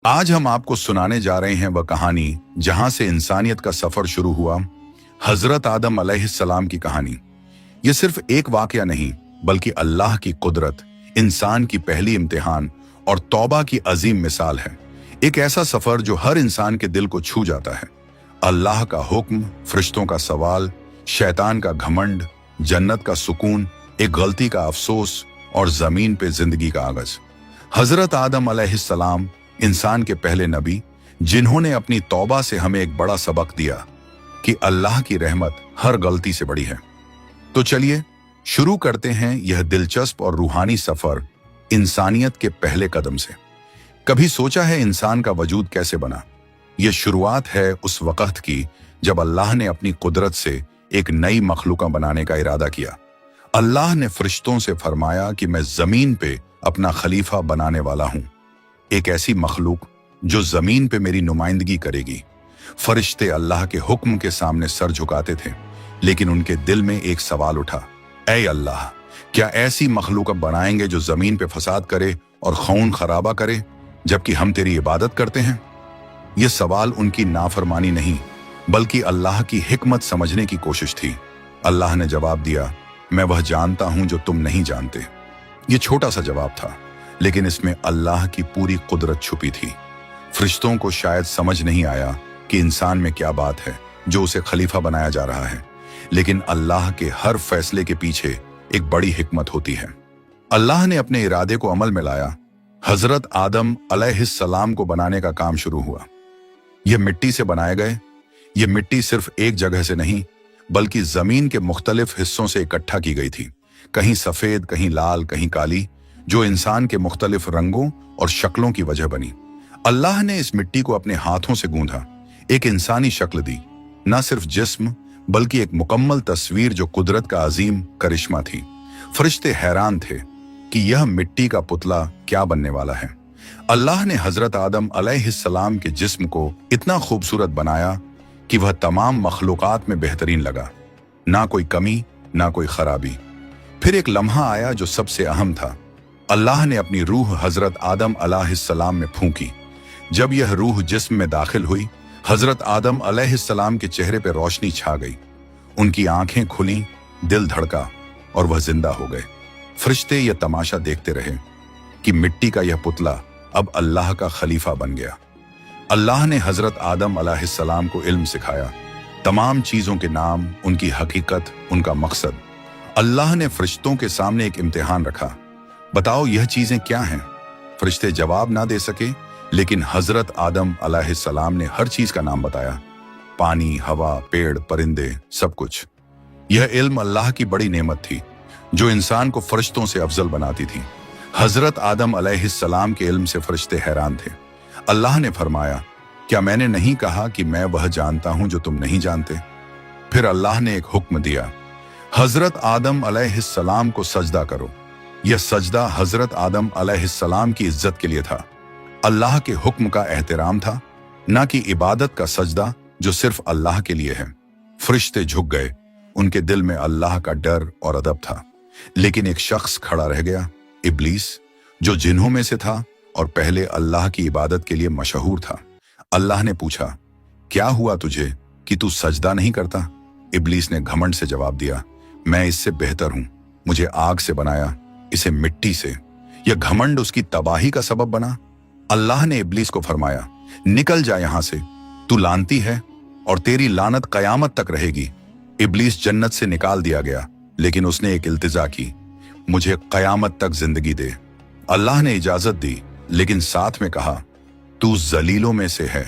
आज हम आपको सुनाने जा रहे हैं वह कहानी जहां से इंसानियत का सफर शुरू हुआ। हजरत आदम अलैहिस्सलाम की कहानी। यह सिर्फ एक वाकया नहीं बल्कि अल्लाह की कुदरत, इंसान की पहली इम्तिहान और तौबा की अजीम मिसाल है। एक ऐसा सफर जो हर इंसान के दिल को छू जाता है। अल्लाह का हुक्म, फरिश्तों का सवाल, शैतान का घमंड, जन्नत का सुकून, एक गलती का अफसोस और जमीन पे जिंदगी का आगाज। हजरत आदम अलैहिस्सलाम इंसान के पहले नबी, जिन्होंने अपनी तौबा से हमें एक बड़ा सबक दिया कि अल्लाह की रहमत हर गलती से बड़ी है। तो चलिए शुरू करते हैं यह दिलचस्प और रूहानी सफर इंसानियत के पहले कदम से। कभी सोचा है इंसान का वजूद कैसे बना? यह शुरुआत है उस वक्त की जब अल्लाह ने अपनी कुदरत से एक नई मखलूका बनाने का इरादा किया। अल्लाह ने फरिश्तों से फरमाया कि मैं जमीन पे अपना खलीफा बनाने वाला हूं, एक ऐसी मखलूक जो जमीन पे मेरी नुमाइंदगी करेगी। फरिश्ते अल्लाह के हुक्म के सामने सर झुकाते थे, लेकिन उनके दिल में एक सवाल उठा, ऐ अल्लाह, क्या ऐसी मखलूक बनाएंगे जो जमीन पे फसाद करे और खून खराबा करे, जबकि हम तेरी इबादत करते हैं? यह सवाल उनकी नाफरमानी नहीं बल्कि अल्लाह की हिकमत समझने की कोशिश थी। अल्लाह ने जवाब दिया, मैं वह जानता हूं जो तुम नहीं जानते। यह छोटा सा जवाब था, लेकिन इसमें अल्लाह की पूरी कुदरत छुपी थी। फरिश्तों को शायद समझ नहीं आया कि इंसान में क्या बात है जो उसे खलीफा बनाया जा रहा है, लेकिन अल्लाह के हर फैसले के पीछे एक बड़ी हिकमत होती है। अल्लाह ने अपने इरादे को अमल में लाया। हजरत आदम अलैहिस्सलाम को बनाने का काम शुरू हुआ। यह मिट्टी से बनाए गए। यह मिट्टी सिर्फ एक जगह से नहीं बल्कि जमीन के मुख्तलिफ हिस्सों से इकट्ठा की गई थी, कहीं सफेद, कहीं लाल, कहीं काली, जो इंसान के मुख्तलिफ रंगों और शक्लों की वजह बनी। अल्लाह ने इस मिट्टी को अपने हाथों से गूंधा, एक इंसानी शक्ल दी, न सिर्फ जिस्म बल्कि एक मुकम्मल तस्वीर जो कुदरत का अजीम करिश्मा थी। फरिश्ते हैरान थे कि यह मिट्टी का पुतला क्या बनने वाला है। अल्लाह ने हजरत आदम अलैहिस्सलाम के जिस्म को इतना खूबसूरत बनाया कि वह तमाम मखलूकात में बेहतरीन लगा, ना कोई कमी ना कोई खराबी। फिर एक लम्हा आया जो सबसे अहम था। अल्लाह ने अपनी रूह हजरत आदम अलैहिस्सलाम में फूंकी। जब यह रूह जिस्म में दाखिल हुई, हजरत आदम अलैहिस्सलाम के चेहरे पर रोशनी छा गई। उनकी आंखें खुली, दिल धड़का और वह जिंदा हो गए। फरिश्ते यह तमाशा देखते रहे कि मिट्टी का यह पुतला अब अल्लाह का खलीफा बन गया। अल्लाह ने हजरत आदम अलैहिस्सलाम को इल्म सिखाया, तमाम चीजों के नाम, उनकी हकीकत, उनका मकसद। अल्लाह ने फरिश्तों के सामने एक इम्तिहान रखा, बताओ यह चीजें क्या हैं? फरिश्ते जवाब ना दे सके, लेकिन हजरत आदम अलैहिस्सलाम ने हर चीज का नाम बताया, पानी, हवा, पेड़, परिंदे, सब कुछ। यह इल्म अल्लाह की बड़ी नेमत थी जो इंसान को फरिश्तों से अफजल बनाती थी। हजरत आदम अलैहिस्सलाम के इल्म से फरिश्ते हैरान थे। अल्लाह ने फरमाया, क्या मैंने नहीं कहा कि मैं वह जानता हूं जो तुम नहीं जानते? फिर अल्लाह ने एक हुक्म दिया, हजरत आदम अलैहिस्सलाम को सजदा करो। यह सजदा हजरत आदम अलैहिस्सलाम की इज्जत के लिए था, अल्लाह के हुक्म का एहतराम था, ना कि इबादत का सजदा जो सिर्फ अल्लाह के लिए है। फरिश्ते झुक गए, उनके दिल में अल्लाह का डर और अदब था। लेकिन एक शख्स खड़ा रह गया, इब्लीस, जो जिन्हों में से था और पहले अल्लाह की इबादत के लिए मशहूर था। अल्लाह ने पूछा, क्या हुआ तुझे कि तू सजदा नहीं करता? इब्लीस ने घमंड से जवाब दिया, मैं इससे बेहतर हूं, मुझे आग से बनाया, इसे मिट्टी से। यह घमंड उसकी तबाही का सबब बना। अल्लाह ने इब्लीस को फरमाया, निकल जा यहां से, तू लानती है और तेरी लानत कयामत तक रहेगी। इब्लीस जन्नत से निकाल दिया गया, लेकिन उसने एक इल्तिजा की, मुझे कयामत तक जिंदगी दे। अल्लाह ने इजाजत दी, लेकिन साथ में कहा, तू जलीलों में से है।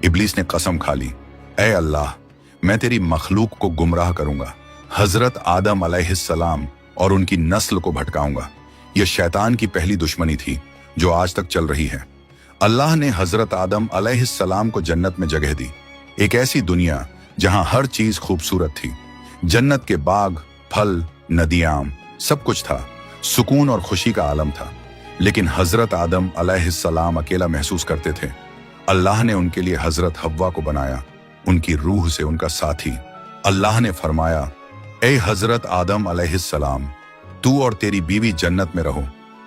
इब्लीस ने कसम खा ली, ऐ अल्लाह, मैं तेरी मखलूक को गुमराह करूंगा, हजरत आदम अलैहिस्सलाम और उनकी नस्ल को भटकाऊंगा। यह शैतान की पहली दुश्मनी थी जो आज तक चल रही है। अल्लाह ने हजरत आदम अलैहिस्सलाम को जन्नत में जगह दी, एक ऐसी दुनिया जहां हर चीज खूबसूरत थी। जन्नत के बाग, फल, नदियां, सब कुछ था, सुकून और खुशी का आलम था। लेकिन हजरत आदम अलैहिस्सलाम अकेला महसूस करते थे। अल्लाह ने उनके लिए हजरत हव्वा को बनाया, उनकी रूह से उनका साथी। अल्लाह ने फरमाया, ए हजरत आदम अलैहिस्सलाम, तू और तेरी बीवी जन्नत में रहो,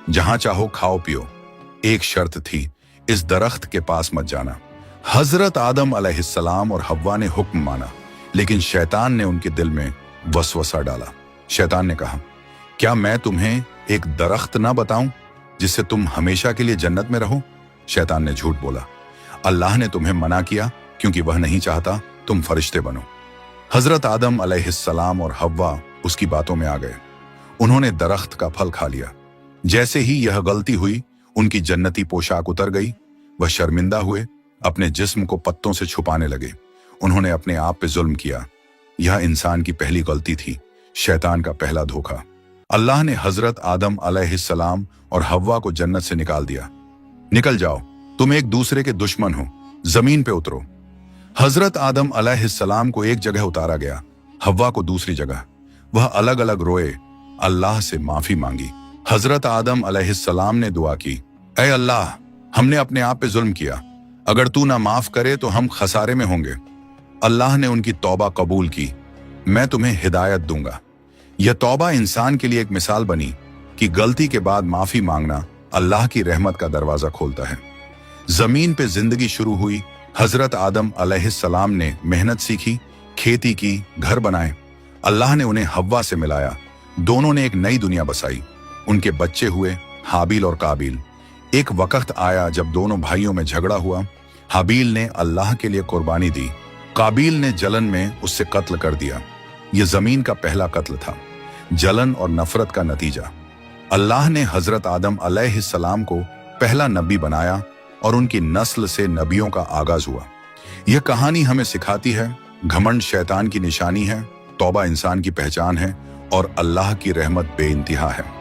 जहां चाहो खाओ पियो। एक शर्त थी, इस दरख्त के पास मत जाना। हजरत आदम अलैहिस्सलाम और हव्वा ने हुक्म माना, लेकिन शैतान ने उनके दिल में वसवसा डाला। शैतान ने कहा, क्या मैं तुम्हें एक दरख्त ना बताऊं जिससे तुम हमेशा के लिए जन्नत में रहो? शैतान ने झूठ बोला, अल्लाह ने तुम्हें मना किया क्योंकि वह नहीं चाहता तुम फरिश्ते बनो। हजरत आदम अलैहिस्सलाम और हव्वा उसकी बातों में आ गए। उन्होंने दरख्त का फल खा लिया। जैसे ही यह गलती हुई, उनकी जन्नती पोशाक उतर गई। वह शर्मिंदा हुए, अपने जिस्म को पत्तों से छुपाने लगे। उन्होंने अपने आप पे जुल्म किया। यह इंसान की पहली गलती थी, शैतान का पहला धोखा। अल्लाह ने हजरत आदम अलैहिस्सलाम और हव्वा को जन्नत से निकाल दिया। निकल जाओ, तुम एक दूसरे के दुश्मन हो, जमीन पे उतरो। हजरत आदम अलैहिस्सलाम को एक जगह उतारा गया, हव्वा को दूसरी जगह। वह अलग अलग रोए, अल्लाह से माफी मांगी। हजरत आदम अलैहिस्सलाम ने दुआ की, ऐ अल्लाह, हमने अपने आप पे जुल्म किया, अगर तू ना माफ करे तो हम खसारे में होंगे। अल्लाह ने उनकी तौबा कबूल की, मैं तुम्हें हिदायत दूंगा। यह तौबा इंसान के लिए एक मिसाल बनी कि गलती के बाद माफी मांगना अल्लाह की रहमत का दरवाजा खोलता है। जमीन पे जिंदगी शुरू हुई। हजरत आदम अलैहिस्सलाम ने मेहनत सीखी, खेती की, घर बनाए। अल्लाह ने उन्हें हव्वा से मिलाया। दोनों ने एक नई दुनिया बसाई। उनके बच्चे हुए, हाबील और काबिल। एक वक्त आया जब दोनों भाइयों में झगड़ा हुआ। हाबील ने अल्लाह के लिए कुर्बानी दी, काबिल ने जलन में उससे कत्ल कर दिया। यह जमीन का पहला कत्ल था, जलन और नफरत का नतीजा। अल्लाह ने हजरत आदम अलैहिस्सलाम को पहला नबी बनाया और उनकी नस्ल से नबियों का आगाज हुआ। यह कहानी हमें सिखाती है, घमंड शैतान की निशानी है, तौबा इंसान की पहचान है और अल्लाह की रहमत बेइंतहा है।